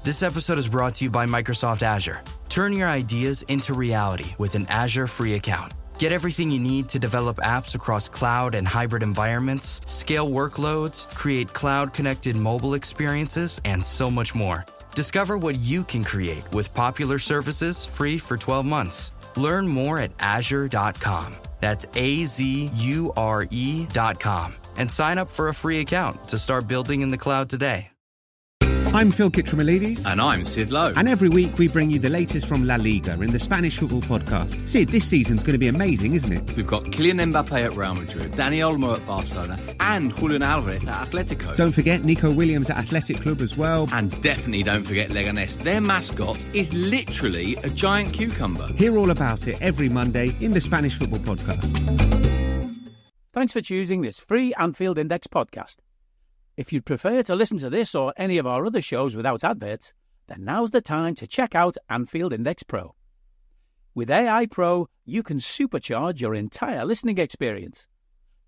This episode is brought to you by Microsoft Azure. Turn your ideas into reality with an Azure free account. Get everything you need to develop apps across cloud and hybrid environments, scale workloads, create cloud-connected mobile experiences, and so much more. Discover what you can create with popular services free for 12 months. Learn more at azure.com. That's AZURE.com. And sign up for a free account to start building in the cloud today. I'm Phil Kitramilides. And I'm Sid Lowe. And every week we bring you the latest from La Liga in the Spanish football podcast. Sid, this season's going to be amazing, isn't it? We've got Kylian Mbappe at Real Madrid, Dani Olmo at Barcelona, and Julian Alvarez at Atletico. Don't forget Nico Williams at Athletic Club as well. And definitely don't forget Leganés. Their mascot is literally a giant cucumber. Hear all about it every Monday in the Spanish football podcast. Thanks for choosing this free Anfield Index podcast. If you'd prefer to listen to this or any of our other shows without adverts, then now's the time to check out Anfield Index Pro. With AI Pro, you can supercharge your entire listening experience.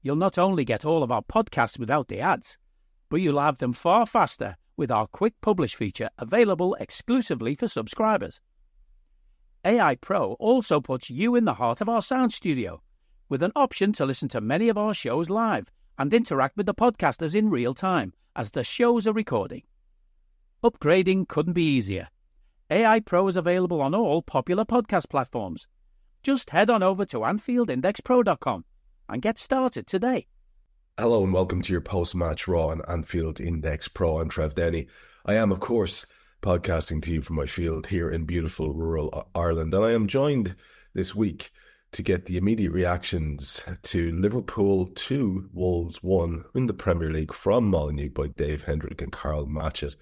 You'll not only get all of our podcasts without the ads, but you'll have them far faster with our Quick Publish feature available exclusively for subscribers. AI Pro also puts you in the heart of our sound studio, with an option to listen to many of our shows live and interact with the podcasters in real time as the shows are recording. Upgrading couldn't be easier. AI Pro is available on all popular podcast platforms. Just head on over to AnfieldIndexPro.com and get started today. Hello and welcome to your post-match Raw on Anfield Index Pro. I'm Trev. I am, of course, podcasting to you from my field here in beautiful rural Ireland, and I am joined this week to get the immediate reactions to Liverpool 2, Wolves 1 in the Premier League from Molineux by Dave, Hendrick and Karl Matchett.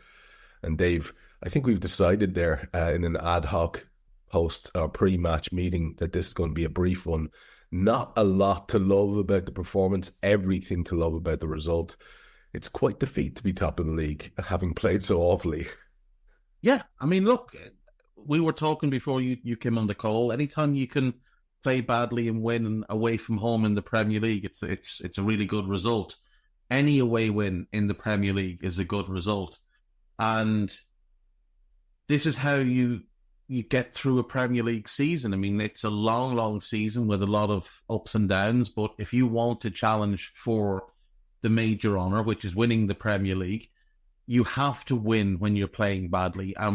And Dave, I think we've decided there in an ad hoc post or pre-match meeting that this is going to be a brief one. Not a lot to love about the performance, everything to love about the result. It's quite the feat to be top of the league, having played so awfully. Yeah, I mean, look, we were talking before you came on the call. Anytime you can play badly and win away from home in the Premier League, it's a really good result. Any away win in the Premier League is a good result. And this is how you get through a Premier League season. I mean, it's a long, long season with a lot of ups and downs, but if you want to challenge for the major honour, which is winning the Premier League, you have to win when you're playing badly. I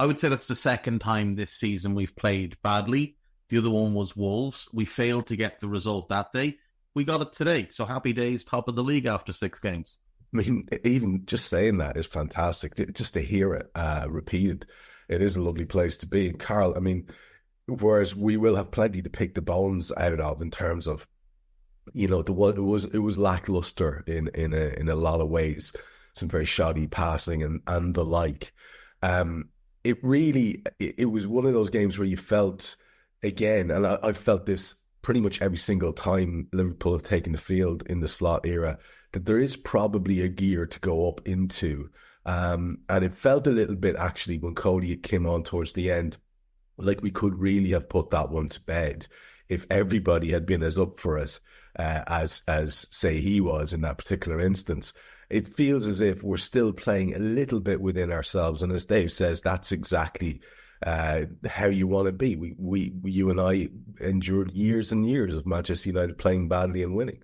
would say that's the second time this season we've played badly. The other one was Wolves. We failed to get the result that day. We got it today. So happy days, top of the league after 6 games. I mean, even just saying that is fantastic. Just to hear it repeated, it is a lovely place to be. And Karl, I mean, whereas we will have plenty to pick the bones out of in terms of, it was lackluster in a lot of ways. Some very shoddy passing and the like. It was one of those games where you felt, again, and I've felt this pretty much every single time Liverpool have taken the field in the slot era, that there is probably a gear to go up into. And it felt a little bit, actually, when Cody came on towards the end, like we could really have put that one to bed if everybody had been as up for it as say he was in that particular instance. It feels as if we're still playing a little bit within ourselves. And as Dave says, that's exactly how you want to be. You and I endured years and years of Manchester United playing badly and winning.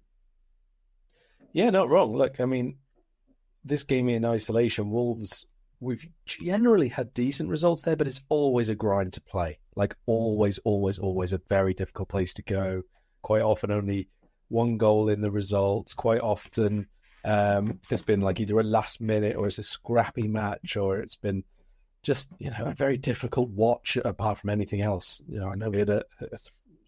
Yeah, not wrong. Look, I mean, this game in isolation, Wolves, we've generally had decent results there, but it's always a grind to play. Like always a very difficult place to go. Quite often only one goal in the results. Quite often there's been like either a last minute or it's a scrappy match, or it's been just, a very difficult watch apart from anything else. I know we had a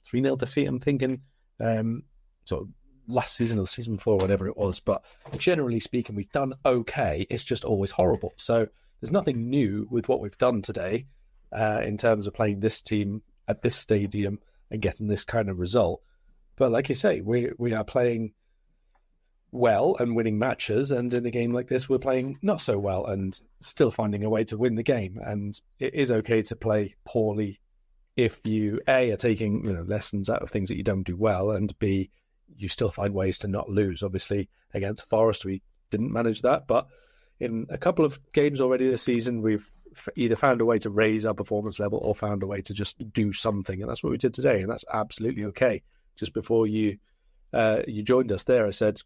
3-0 defeat, I'm thinking, sort of last season or the season before, whatever it was. But generally speaking, we've done okay. It's just always horrible. So there's nothing new with what we've done today in terms of playing this team at this stadium and getting this kind of result. But like you say, we are playing well and winning matches, and in a game like this we're playing not so well and still finding a way to win the game. And it is okay to play poorly if you A, are taking lessons out of things that you don't do well, and B, you still find ways to not lose. Obviously against Forest we didn't manage that, but in a couple of games already this season, we've either found a way to raise our performance level or found a way to just do something. And that's what we did today. And that's absolutely okay. Just before you joined us there, I said,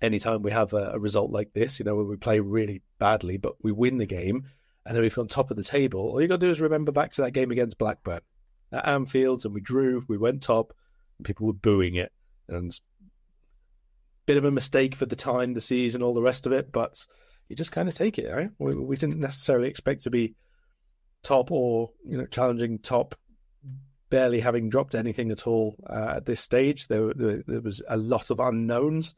anytime we have a result like this, where we play really badly, but we win the game, and then we're on top of the table, all you got to do is remember back to that game against Blackburn at Anfield, and we drew, we went top, and people were booing it. And bit of a mistake for the time, the season, all the rest of it, but you just kind of take it, right? We didn't necessarily expect to be top or, challenging top, barely having dropped anything at all at this stage. There was a lot of unknowns.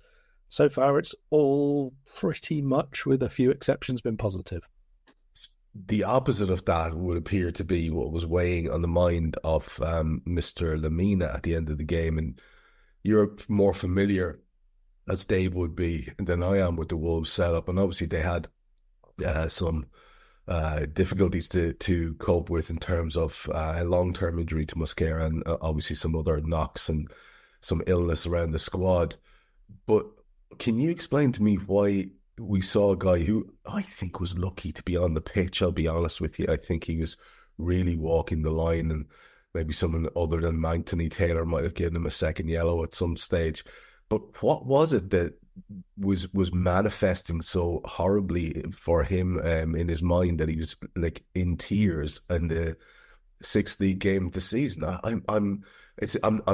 So far, it's all pretty much, with a few exceptions, been positive. The opposite of that would appear to be what was weighing on the mind of Mr. Lamina at the end of the game. And you're more familiar, as Dave would be, than I am with the Wolves setup. And obviously they had some difficulties to cope with in terms of a long-term injury to Mosquera and obviously some other knocks and some illness around the squad. But can you explain to me why we saw a guy who I think was lucky to be on the pitch? I'll be honest with you. I think he was really walking the line, and maybe someone other than Anthony Taylor might have given him a second yellow at some stage. But what was it that was manifesting so horribly for him in his mind that he was like in tears in the sixth league game of the season? I'm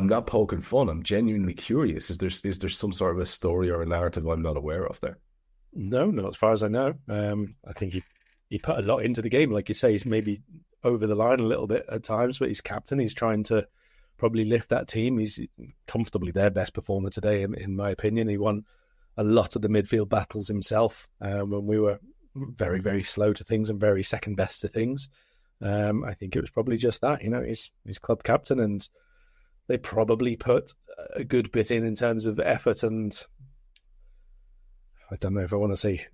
not poking fun. I'm genuinely curious. Is there some sort of a story or a narrative I'm not aware of there? No, not as far as I know. I think he put a lot into the game. Like you say, he's maybe over the line a little bit at times, but he's captain. He's trying to probably lift that team. He's comfortably their best performer today, in my opinion. He won a lot of the midfield battles himself when we were very, very slow to things and very second best to things. I think it was probably just that. He's club captain, and they probably put a good bit in terms of effort and, I don't know if I want to say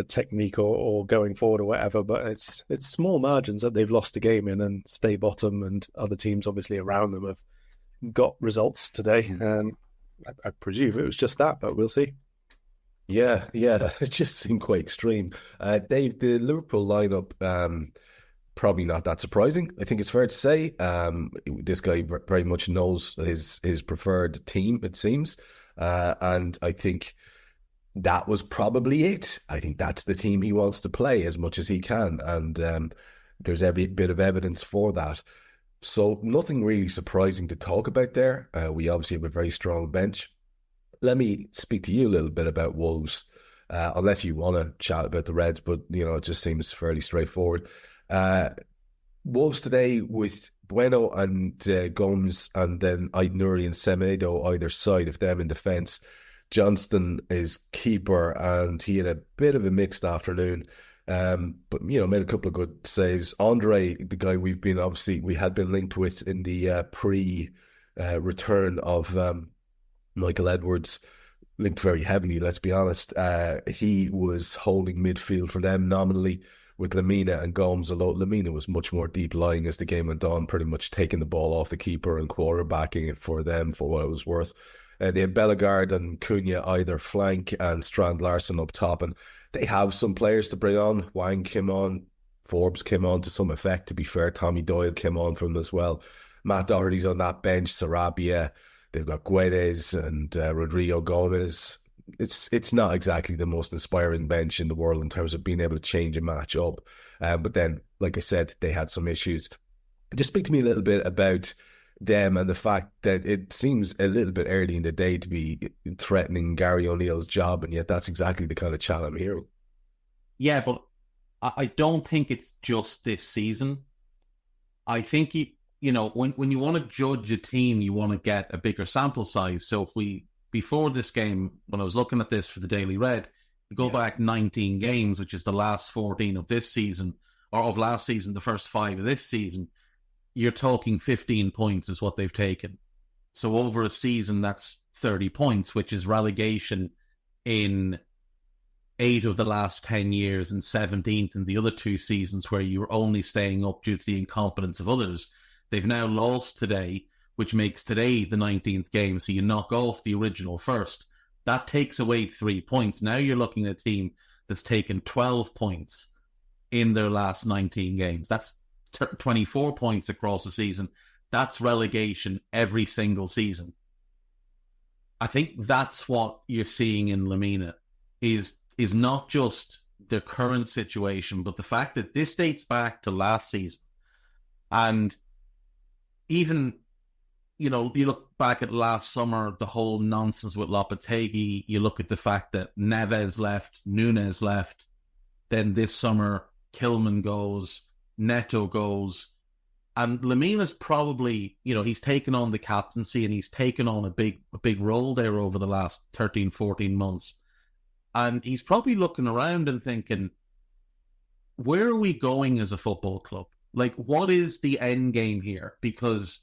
technique or going forward or whatever, but it's small margins that they've lost a game in and stay bottom, and other teams obviously around them have got results today. I presume it was just that, but we'll see. Yeah, it just seemed quite extreme. Dave, the Liverpool lineup, probably not that surprising. I think it's fair to say this guy very much knows his preferred team, it seems, and I think that was probably it. I think that's the team he wants to play as much as he can, and there's every bit of evidence for that. So nothing really surprising to talk about there. We obviously have a very strong bench. Let me speak to you a little bit about Wolves, unless you want to chat about the Reds, but it just seems fairly straightforward. Wolves today with Bueno and Gomes, and then Aït-Nouri and Semedo either side of them in defence. Johnston is keeper, and he had a bit of a mixed afternoon, but made a couple of good saves. Andre, the guy we had been linked with in the pre-return of Michael Edwards, linked very heavily, let's be honest. He was holding midfield for them nominally with Lamina and Gomes, although Lamina was much more deep lying as the game went on, pretty much taking the ball off the keeper and quarterbacking it for them for what it was worth. They had Bellegarde and Cunha either flank and Strand Larson up top, and they have some players to bring on. Wang came on, Forbes came on to some effect, to be fair. Tommy Doyle came on from them as well. Matt Doherty's on that bench, Sarabia, they've got Guedes and Rodrigo Gomez. It's not exactly the most inspiring bench in the world in terms of being able to change a match up. But then, like I said, they had some issues. Just speak to me a little bit about them and the fact that it seems a little bit early in the day to be threatening Gary O'Neill's job, and yet that's exactly the kind of chat I'm hearing. Yeah, but I don't think it's just this season. I think, when you want to judge a team, you want to get a bigger sample size. So before this game, when I was looking at this for the Daily Red, you go back 19 games, which is the last 14 of this season, or of last season, the first 5 of this season, you're talking 15 points is what they've taken. So over a season, that's 30 points, which is relegation in 8 of the last 10 years and 17th in the other 2 seasons where you were only staying up due to the incompetence of others. They've now lost today, which makes today the 19th game. So you knock off the original first. That takes away 3 points. Now you're looking at a team that's taken 12 points in their last 19 games. That's 24 points across the season. That's relegation every single season. I think that's what you're seeing in Lamina is not just their current situation, but the fact that this dates back to last season. And even, you look back at last summer, the whole nonsense with Lopetegui, you look at the fact that Neves left, Nunes left, then this summer, Kilman goes, Neto goes, and Lamina's probably, he's taken on the captaincy and he's taken on a big role there over the last 13, 14 months. And he's probably looking around and thinking, where are we going as a football club? Like, what is the end game here? Because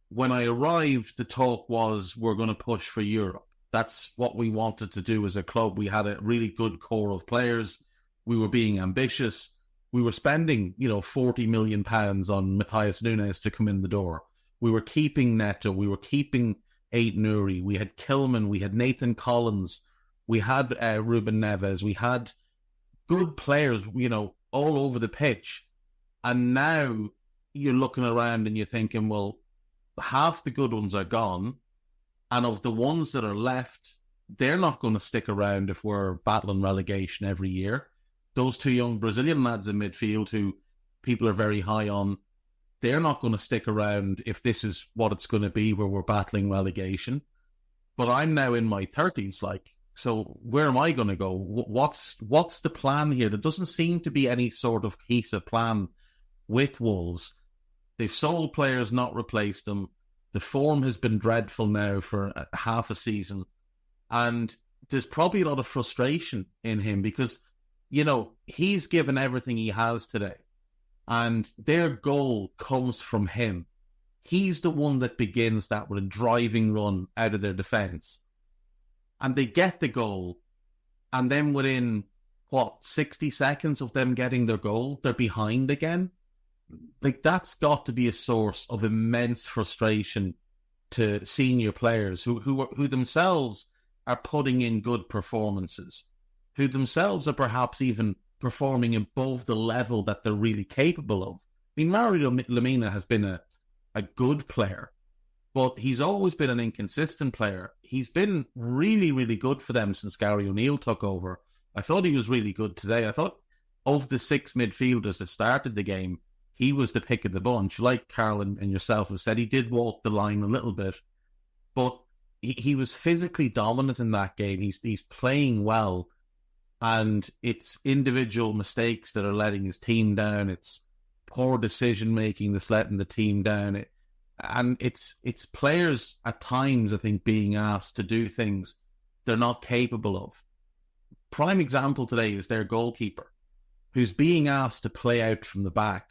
when I arrived, the talk was we're going to push for Europe. That's what we wanted to do as a club. We had a really good core of players. We were being ambitious. We were spending, £40 million on Matthias Nunes to come in the door. We were keeping Neto. We were keeping Ait Nouri. We had Kilman. We had Nathan Collins. We had Ruben Neves. We had good players, all over the pitch. And now you're looking around and you're thinking, well, half the good ones are gone. And of the ones that are left, they're not going to stick around if we're battling relegation every year. Those two young Brazilian lads in midfield who people are very high on, they're not going to stick around if this is what it's going to be where we're battling relegation. But I'm now in my 30s, so where am I going to go? What's the plan here? There doesn't seem to be any sort of cohesive plan with Wolves. They've sold players, not replaced them. The form has been dreadful now for half a season. And there's probably a lot of frustration in him because, he's given everything he has today. And their goal comes from him. He's the one that begins that with a driving run out of their defence. And they get the goal. And then within, 60 seconds of them getting their goal, they're behind again. That's got to be a source of immense frustration to senior players who themselves are putting in good performances, who themselves are perhaps even performing above the level that they're really capable of. I mean, Mario Lamina has been a good player, but he's always been an inconsistent player. He's been really, really good for them since Gary O'Neill took over. I thought he was really good today. I thought of the six midfielders that started the game, he was the pick of the bunch. Like Karl and yourself have said, he did walk the line a little bit, but he was physically dominant in that game. He's playing well, and it's individual mistakes that are letting his team down. It's poor decision-making that's letting the team down. And it's players at times, I think, being asked to do things they're not capable of. Prime example today is their goalkeeper, who's being asked to play out from the back.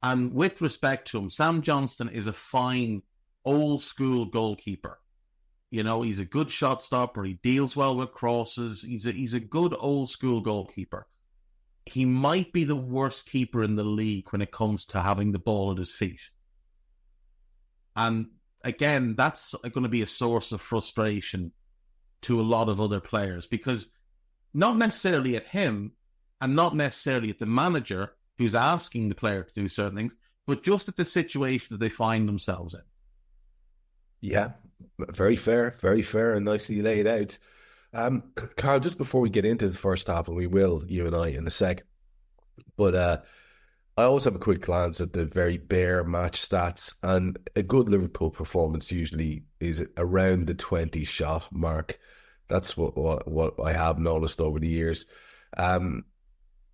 And with respect to him, Sam Johnston is a fine, old-school goalkeeper. He's a good shot stopper. He deals well with crosses. He's a good old-school goalkeeper. He might be the worst keeper in the league when it comes to having the ball at his feet. And again, that's going to be a source of frustration to a lot of other players, because not necessarily at him and not necessarily at the manager who's asking the player to do certain things, but just at the situation that they find themselves in. Yeah, very fair, and nicely laid out. Karl, just before we get into the first half, and we will, you and I, in a sec, but I always have a quick glance at the very bare match stats, and a good Liverpool performance usually is around the 20 shot mark. That's what I have noticed over the years.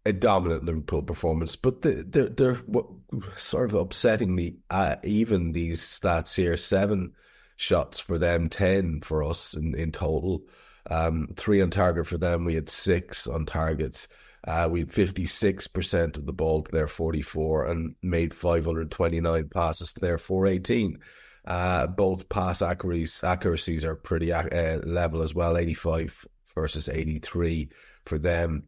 A dominant Liverpool performance, but they're sort of upsettingly even, these stats here. 7 shots for them, 10 for us in total. 3 on target for them. We had 6 on targets. We had 56% of the ball to their 44 and made 529 passes to their 418. Both pass accuracies are pretty level as well, 85 versus 83 for them.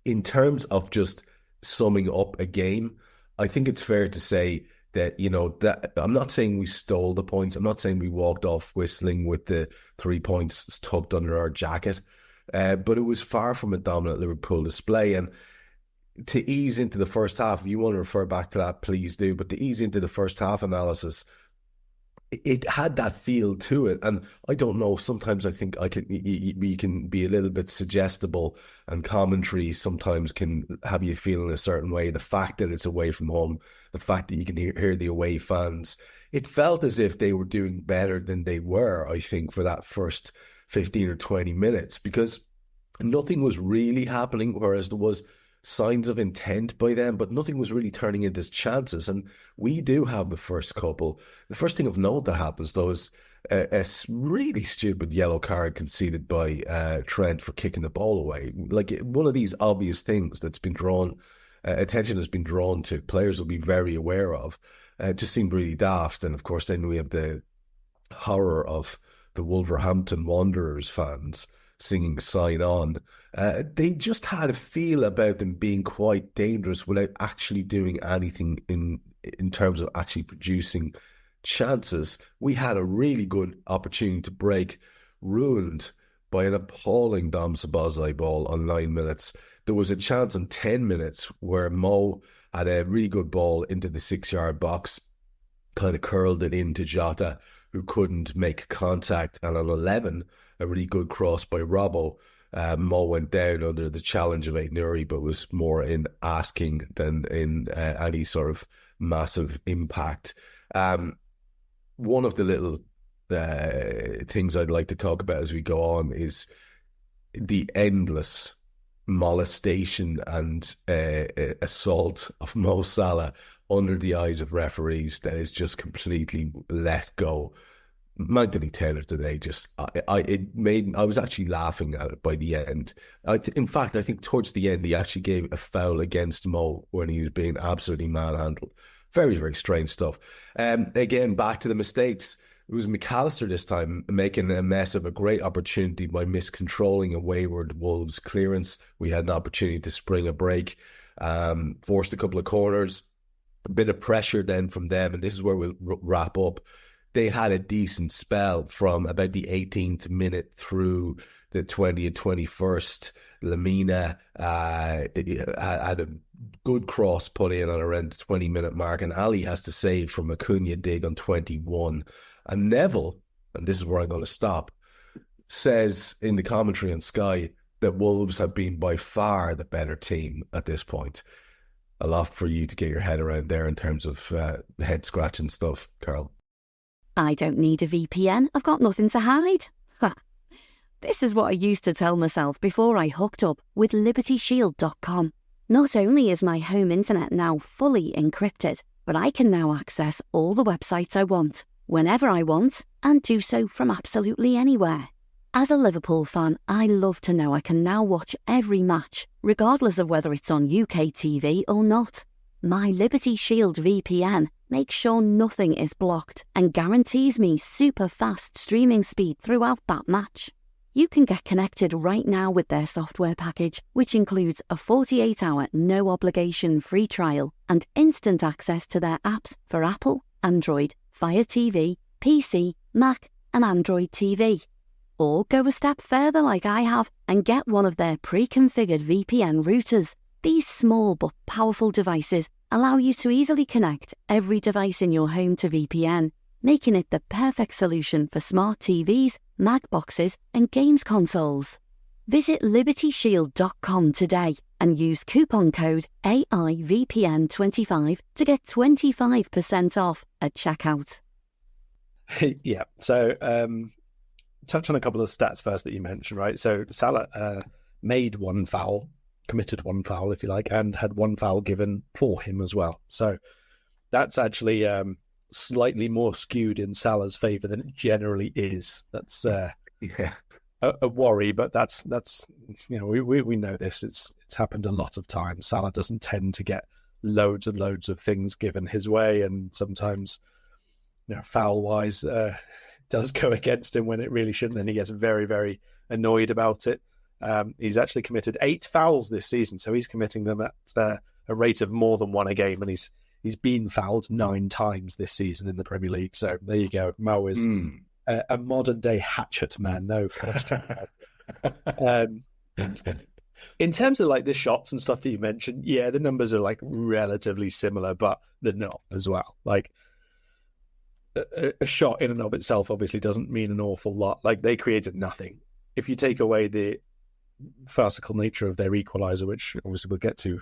In terms of just summing up a game, I think it's fair to say that, that I'm not saying we stole the points. I'm not saying we walked off whistling with the 3 points tucked under our jacket. But it was far from a dominant Liverpool display. And to ease into the first half, if you want to refer back to that, please do. But to ease into the first half analysis, it had that feel to it. And I don't know, sometimes I think we can be a little bit suggestible, and commentary sometimes can have you feeling a certain way. The fact that it's away from home, the fact that you can hear the away fans, it felt as if they were doing better than they were, I think, for that first 15 or 20 minutes, because nothing was really happening, whereas there was signs of intent by them, but nothing was really turning into chances. And we do have the first couple. The first thing of note that happens, though, is a really stupid yellow card conceded by Trent for kicking the ball away. Like, one of these obvious things that's been drawn, attention has been drawn to, players will be very aware of. It just seemed really daft. And of course, then we have the horror of the Wolverhampton Wanderers fans singing "Sign On." They just had a feel about them being quite dangerous without actually doing anything in terms of actually producing chances. We had a really good opportunity to break, ruined by an appalling Dom Szoboszlai ball on 9 minutes. There was a chance in 10 minutes where Mo had a really good ball into the 6-yard box, kind of curled it into Jota, who couldn't make contact, and on 11, a really good cross by Robbo. Mo went down under the challenge of Aït-Nouri, but was more in asking than in any sort of massive impact. One of the little things I'd like to talk about as we go on is the endless molestation and assault of Mo Salah under the eyes of referees that is just completely let go. Anthony Taylor today, I was actually laughing at it by the end. In fact, I think towards the end he actually gave a foul against Mo when he was being absolutely manhandled. Very, very strange stuff. Again, back to the mistakes. It was McAllister this time making a mess of a great opportunity by miscontrolling a wayward Wolves clearance. We had an opportunity to spring a break, forced a couple of corners, a bit of pressure then from them, and this is where we'll wrap up. They had a decent spell from about the 18th minute through the 20th, 21st. Lamina had a good cross put in on around the 20-minute mark, and Ali has to save from a Cunha dig on 21. And Neville, and this is where I'm going to stop, says in the commentary on Sky that Wolves have been by far the better team at this point. A lot for you to get your head around there in terms of head-scratching stuff, Karl. I don't need a VPN. I've got nothing to hide. Ha. This is what I used to tell myself before I hooked up with LibertyShield.com. Not only is my home internet now fully encrypted, but I can now access all the websites I want, whenever I want, and do so from absolutely anywhere. As a Liverpool fan, I love to know I can now watch every match, regardless of whether it's on UK TV or not. My Liberty Shield VPN makes sure nothing is blocked and guarantees me super fast streaming speed throughout that match. You can get connected right now with their software package, which includes a 48-hour no-obligation free trial and instant access to their apps for Apple, Android, Fire TV, PC, Mac and Android TV. Or go a step further like I have and get one of their pre-configured VPN routers. These small but powerful devices allow you to easily connect every device in your home to VPN, making it the perfect solution for smart TVs, Mac boxes and games consoles. Visit LibertyShield.com today and use coupon code AIVPN25 to get 25% off at checkout. Yeah, so touch on a couple of stats first that you mentioned, right? So Salah made one foul, committed one foul, if you like, and had one foul given for him as well. So that's actually slightly more skewed in Salah's favour than it generally is. That's a worry, but that's we know this. It's happened a lot of times. Salah doesn't tend to get loads and loads of things given his way, and sometimes foul wise does go against him when it really shouldn't, and he gets very, very annoyed about it. He's actually committed 8 fouls this season, so he's committing them at a rate of more than one a game, and he's He's been fouled 9 times this season in the Premier League. So there you go. Mo is a modern day hatchet man. No question. In terms of like the shots and stuff that you mentioned, yeah, the numbers are like relatively similar, but they're not as well. Like a shot in and of itself obviously doesn't mean an awful lot. Like they created nothing. If you take away the farcical nature of their equaliser, which obviously we'll get to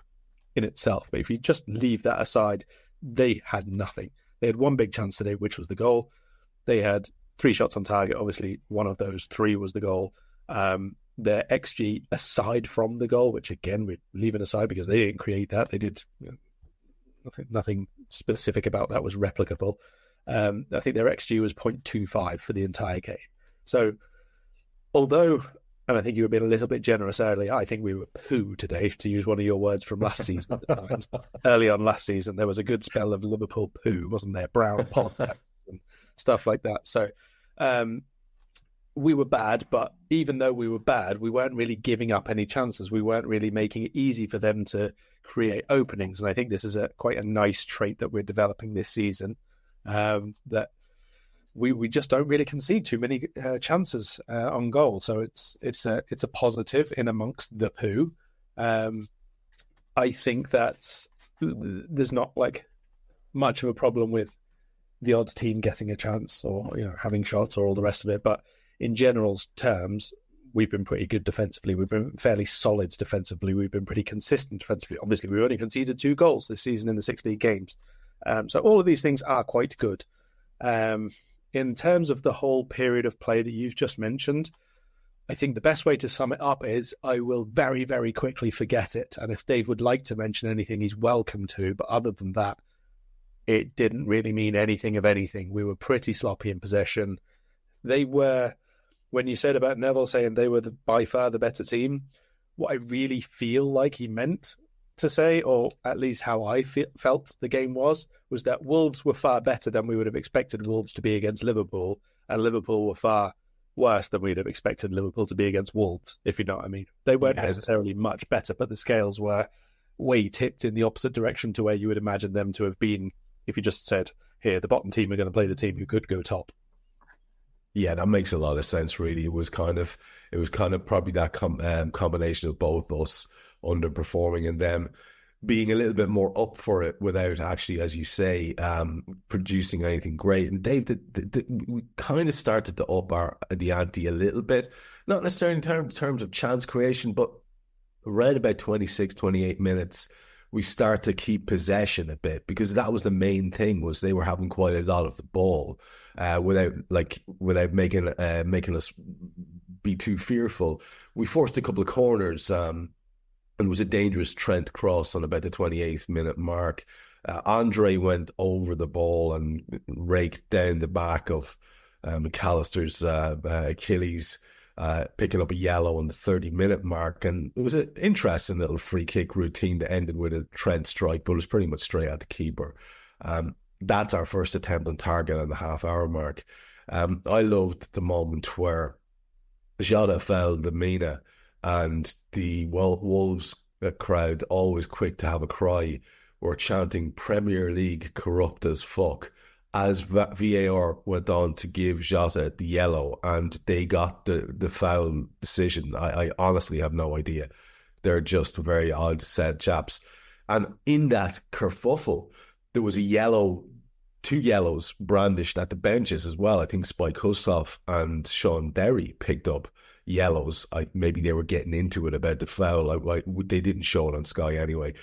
in itself, but if you just leave that aside, they had nothing. They had one big chance today, which was the goal. They had 3 shots on target. Obviously, one of those 3 was the goal. Their XG aside from the goal, which again we're leaving aside because they didn't create that. They did nothing specific about that was replicable. I think their XG was 0.25 for the entire game. So, although, and I think you were being a little bit generous earlier, I think we were poo today, to use one of your words from last season at the Times. Early on last season, there was a good spell of Liverpool poo, wasn't there? Brown politics and stuff like that. So, we were bad, but even though we were bad, we weren't really giving up any chances. We weren't really making it easy for them to create openings. And I think this is quite a nice trait that we're developing this season, that we just don't really concede too many chances on goal. So it's a positive in amongst the poo. I think that there's not like much of a problem with the odd team getting a chance or having shots or all the rest of it, but in general terms, we've been pretty good defensively. We've been fairly solid defensively. We've been pretty consistent defensively. Obviously, we only conceded 2 goals this season in the 6 league games. So all of these things are quite good. In terms of the whole period of play that you've just mentioned, I think the best way to sum it up is I will very, very quickly forget it. And if Dave would like to mention anything, he's welcome to. But other than that, it didn't really mean anything of anything. We were pretty sloppy in possession. They were... When you said about Neville saying they were by far the better team, what I really feel like he meant to say, or at least how I felt the game was that Wolves were far better than we would have expected Wolves to be against Liverpool, and Liverpool were far worse than we'd have expected Liverpool to be against Wolves, if you know what I mean. They weren't necessarily much better, but the scales were way tipped in the opposite direction to where you would imagine them to have been if you just said, here, the bottom team are going to play the team who could go top. Yeah, that makes a lot of sense. Really, it was kind of probably that combination of both us underperforming and them being a little bit more up for it without actually, as you say, producing anything great. And Dave, we kind of started to up the ante a little bit, not necessarily in terms of chance creation, but around about 26, 28 minutes. We start to keep possession a bit because that was the main thing, was they were having quite a lot of the ball without making us be too fearful. We forced a couple of corners and it was a dangerous Trent cross on about the 28th minute mark. Andre went over the ball and raked down the back of McAllister's Achilles, picking up a yellow on the 30-minute mark. And it was an interesting little free kick routine that ended with a Trent strike, but it was pretty much straight at the keeper. That's our first attempt on target on the half-hour mark. I loved the moment where Jota fouled Lemina and the Wolves crowd, always quick to have a cry, were chanting Premier League corrupt as fuck as VAR went on to give Jota the yellow and they got the foul decision. I honestly have no idea. They're just very odd set chaps. And in that kerfuffle, there was two yellows brandished at the benches as well. I think Spike Hussoff and Sean Derry picked up yellows. Maybe they were getting into it about the foul. They didn't show it on Sky anyway.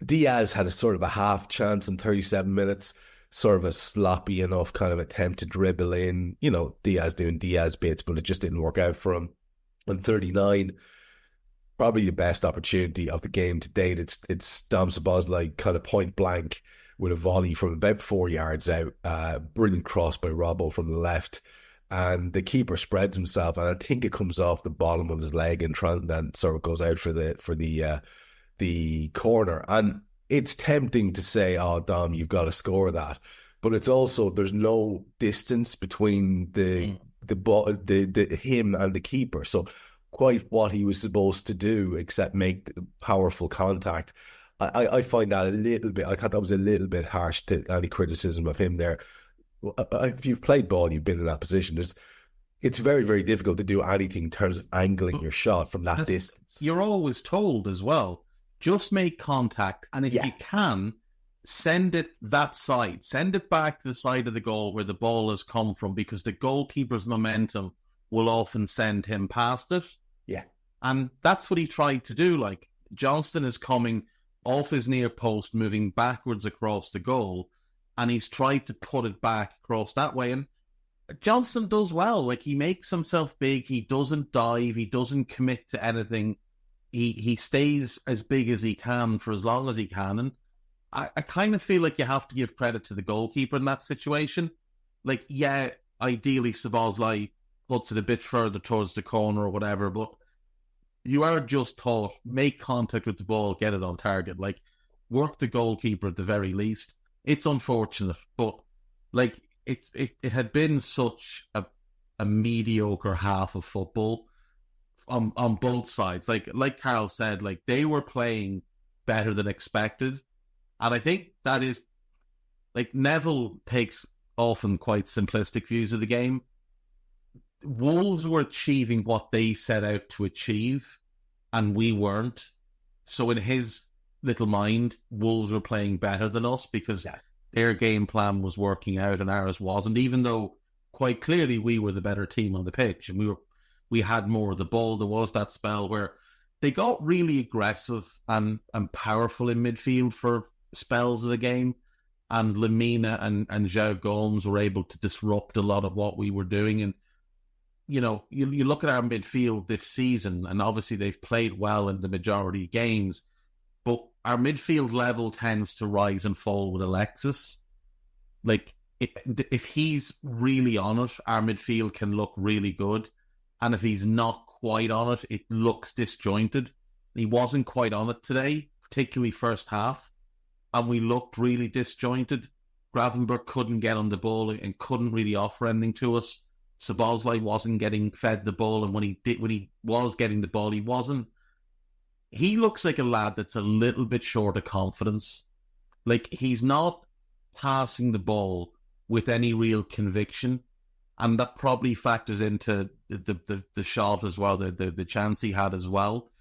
Diaz had a sort of a half chance in 37 minutes, sort of a sloppy enough kind of attempt to dribble in. Diaz doing Diaz bits, but it just didn't work out for him. On 39, probably the best opportunity of the game to date. It's Dom Szoboszlai kind of point blank with a volley from about 4 yards out. Brilliant cross by Robbo from the left. And the keeper spreads himself, and I think it comes off the bottom of his leg and then sort of goes out for the corner. And it's tempting to say, "Oh, Dom, you've got to score that," but it's also there's no distance between him and the keeper. So quite what he was supposed to do, except make powerful contact. I find that a little bit. I thought that was a little bit harsh to any criticism of him there. If you've played ball, you've been in that position. It's very, very difficult to do anything in terms of angling your shot from that distance. You're always told as well, just make contact, and if you can, send it that side. Send it back to the side of the goal where the ball has come from, because the goalkeeper's momentum will often send him past it. Yeah. And that's what he tried to do. Like, Johnston is coming off his near post, moving backwards across the goal, and he's tried to put it back across that way. And Johnston does well. Like, he makes himself big. He doesn't dive. He doesn't commit to anything. He stays as big as he can for as long as he can. And I kind of feel like you have to give credit to the goalkeeper in that situation. Like, yeah, ideally Szoboszlai puts it a bit further towards the corner or whatever, but you are just taught, make contact with the ball, get it on target. Like, work the goalkeeper at the very least. It's unfortunate, but like it had been such a mediocre half of football on both sides. Like Karl said, like, they were playing better than expected. And I think that is, like, Neville takes often quite simplistic views of the game. Wolves were achieving what they set out to achieve, and we weren't. So in his little mind, Wolves were playing better than us because their game plan was working out and ours wasn't, even though quite clearly we were the better team on the pitch and we had more of the ball. There was that spell where they got really aggressive and powerful in midfield for spells of the game, and Lemina and João Gomes were able to disrupt a lot of what we were doing. And you know, you look at our midfield this season, and obviously they've played well in the majority of games, but our midfield level tends to rise and fall with Alexis. Like, if he's really on it, our midfield can look really good. And if he's not quite on it, it looks disjointed. He wasn't quite on it today, particularly first half, and we looked really disjointed. Gravenberch couldn't get on the ball and couldn't really offer anything to us. Szoboszlai wasn't getting fed the ball, and when he was getting the ball, he wasn't. He looks like a lad that's a little bit short of confidence. Like, he's not passing the ball with any real conviction, and that probably factors into the shot as well, the chance he had as well.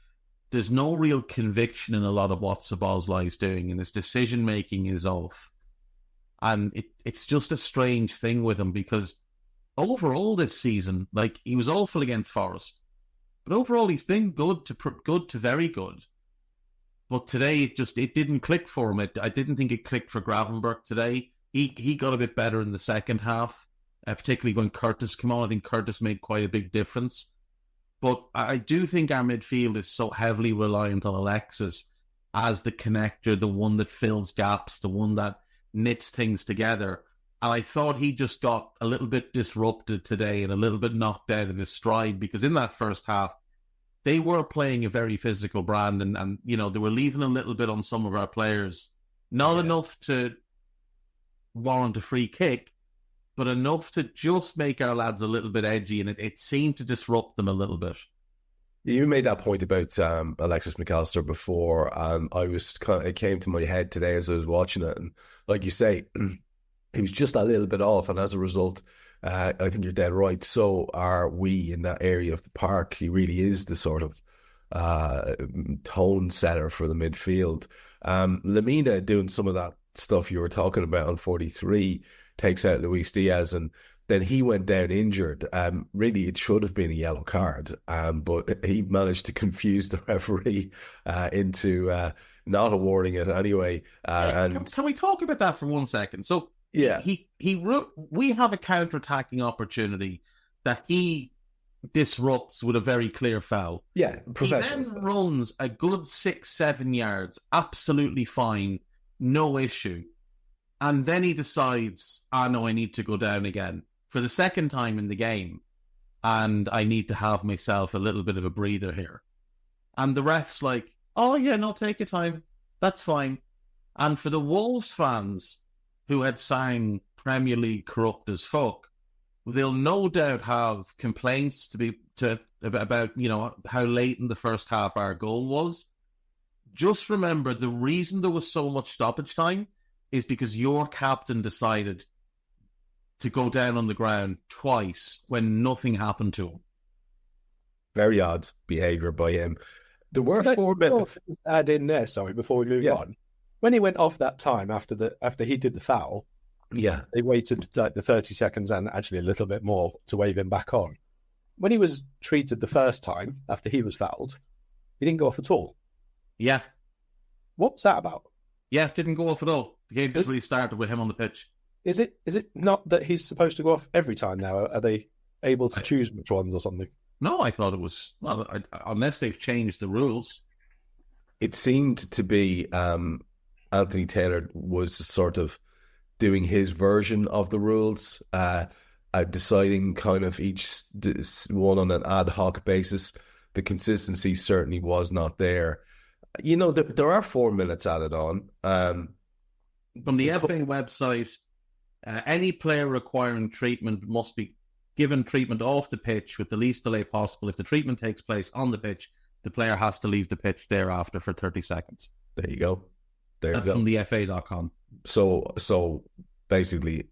There's no real conviction in a lot of what Szoboszlai is doing, and his decision making is off. And it's just a strange thing with him, because overall this season, like, he was awful against Forest, but overall he's been good to very good. But today it didn't click for him. I didn't think it clicked for Gravenberch today. He got a bit better in the second half, particularly when Curtis came on. I think Curtis made quite a big difference. But I do think our midfield is so heavily reliant on Alexis as the connector, the one that fills gaps, the one that knits things together. And I thought he just got a little bit disrupted today and a little bit knocked out of his stride, because in that first half, they were playing a very physical brand, and you know, they were leaving a little bit on some of our players. Not enough to warrant a free kick, but enough to just make our lads a little bit edgy, and it seemed to disrupt them a little bit. You made that point about Alexis McAllister before, and it came to my head today as I was watching it, and like you say, he was just a little bit off, and as a result, I think you're dead right. So are we in that area of the park. He really is the sort of tone setter for the midfield. Lemina doing some of that stuff you were talking about on 43, takes out Luis Diaz, and then he went down injured. Really, it should have been a yellow card, but he managed to confuse the referee into not awarding it anyway. And can we talk about that for 1 second? So, yeah, we have a counter-attacking opportunity that he disrupts with a very clear foul. Yeah, professional. He then runs a good 6-7 yards, absolutely fine, no issue. And then he decides, no, I need to go down again for the second time in the game, and I need to have myself a little bit of a breather here. And the ref's like, oh yeah, no, take your time, that's fine. And for the Wolves fans who had sang Premier League corrupt as fuck, they'll no doubt have complaints about, you know, how late in the first half our goal was. just remember the reason there was so much stoppage time is because your captain decided to go down on the ground twice when nothing happened to him. Very odd behaviour by him. There were 4 minutes. Add in there, sorry, before we move on. When he went off that time after he did the foul, they waited like the 30 seconds and actually a little bit more to wave him back on. When he was treated the first time after he was fouled, he didn't go off at all. Yeah. What was that about? Yeah, didn't go off at all. The game just really started with him on the pitch. Is it not that he's supposed to go off every time now? Are they able to choose which ones or something? No, I thought it was, unless they've changed the rules. It seemed to be Anthony Taylor was sort of doing his version of the rules, deciding kind of each one on an ad hoc basis. The consistency certainly was not there. You know, there are 4 minutes added on. From the FA website, any player requiring treatment must be given treatment off the pitch with the least delay possible. If the treatment takes place on the pitch, the player has to leave the pitch thereafter for 30 seconds. There you go. That's from the FA.com. So basically,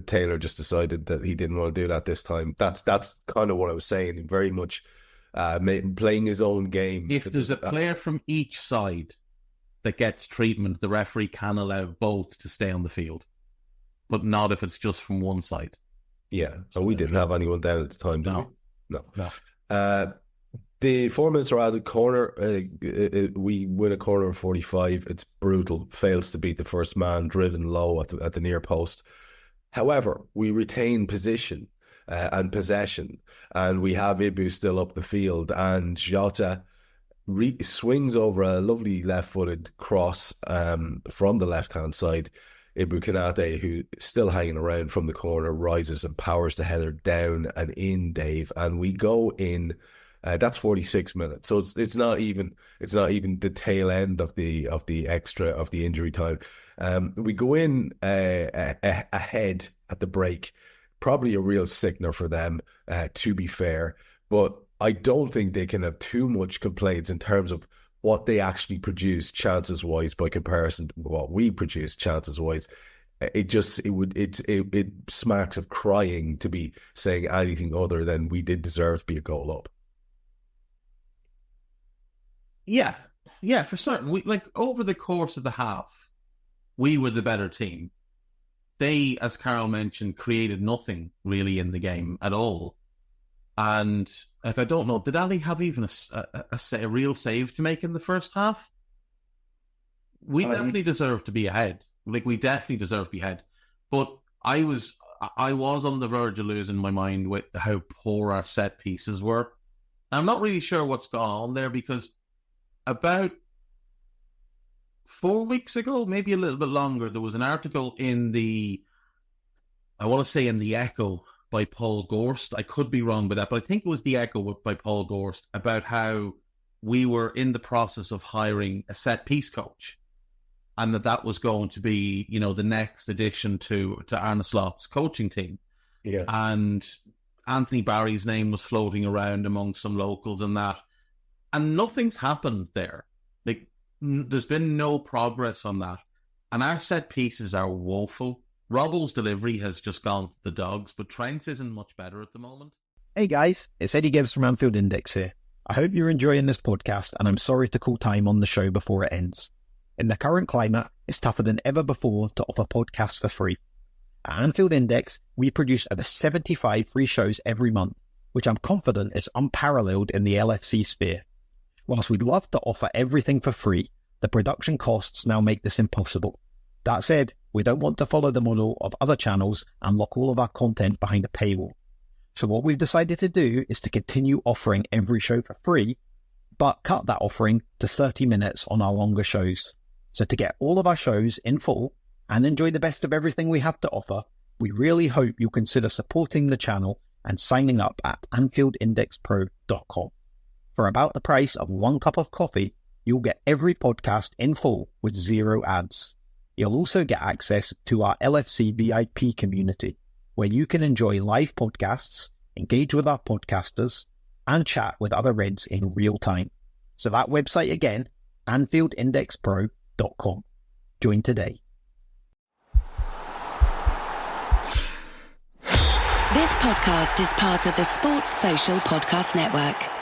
Taylor just decided that he didn't want to do that this time. That's kind of what I was saying. Very much playing his own game. If there's a player from each side that gets treatment, the referee can allow both to stay on the field, but not if it's just from one side. Yeah, so we didn't have anyone down at the time, did we? No. The 4 minutes are added corner. We win a corner of 45. It's brutal. Fails to beat the first man, driven low at the near post. However, we retain position and possession, and we have Ibu still up the field, and Jota swings over a lovely left-footed cross from the left-hand side. Ibu Konate, who is still hanging around from the corner, rises and powers the header down and in, Dave, and we go in. That's 46 minutes, so it's not even the tail end of the injury time. We go in ahead at the break, probably a real sickener for them, to be fair. But I don't think they can have too much complaints in terms of what they actually produce chances wise by comparison to what we produce chances wise. It smacks of crying to be saying anything other than we did deserve to be a goal up. Yeah, for certain. We over the course of the half, we were the better team. They, as Karl mentioned, created nothing really in the game at all. And if I don't know, did Ali have even a real save to make in the first half? We definitely deserve to be ahead. We definitely deserve to be ahead. But I was on the verge of losing my mind with how poor our set pieces were. I'm not really sure what's gone on there, because about 4 weeks ago, maybe a little bit longer, there was an article in the Echo by Paul Gorst. I could be wrong with that, but I think it was the Echo by Paul Gorst, about how we were in the process of hiring a set piece coach, and that was going to be, the next addition to Arne Slot's coaching team. Yeah. And Anthony Barry's name was floating around among some locals and that. And nothing's happened there. There's been no progress on that. And our set pieces are woeful. Robbo's delivery has just gone to the dogs, but Trent's isn't much better at the moment. Hey guys, it's Eddie Gibbs from Anfield Index here. I hope you're enjoying this podcast, and I'm sorry to call time on the show before it ends. In the current climate, it's tougher than ever before to offer podcasts for free. At Anfield Index, we produce over 75 free shows every month, which I'm confident is unparalleled in the LFC sphere. Whilst we'd love to offer everything for free, the production costs now make this impossible. That said, we don't want to follow the model of other channels and lock all of our content behind a paywall. So what we've decided to do is to continue offering every show for free, but cut that offering to 30 minutes on our longer shows. So to get all of our shows in full and enjoy the best of everything we have to offer, we really hope you'll consider supporting the channel and signing up at AnfieldIndexPro.com. For about the price of 1 cup of coffee, you'll get every podcast in full with 0 ads. You'll also get access to our LFC VIP community, where you can enjoy live podcasts, engage with our podcasters, and chat with other Reds in real time. So that website again, AnfieldIndexPro.com. Join today. This podcast is part of the Sports Social Podcast Network.